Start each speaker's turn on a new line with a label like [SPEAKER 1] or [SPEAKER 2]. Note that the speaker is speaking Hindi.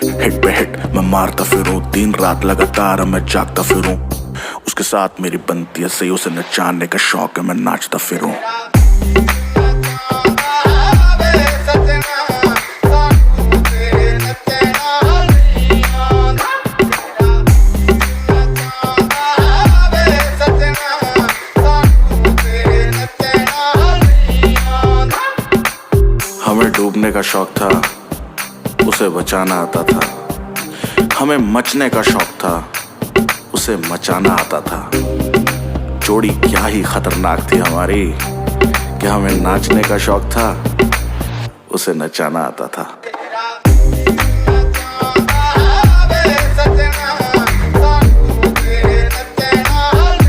[SPEAKER 1] हिट पे हिट मैं मारता फिरूं, दिन रात लगातार मैं जागता फिरूं। उसके साथ मेरी बनती है सही, उसे नचाने का शौक है, मैं नाचता फिरूं। हमें डूबने का शौक था, उसे बचाना आता था। हमें मचने का शौक था, उसे मचाना आता था। जोड़ी क्या ही खतरनाक थी हमारी कि हमें नाचने का शौक था, उसे नचाना आता था।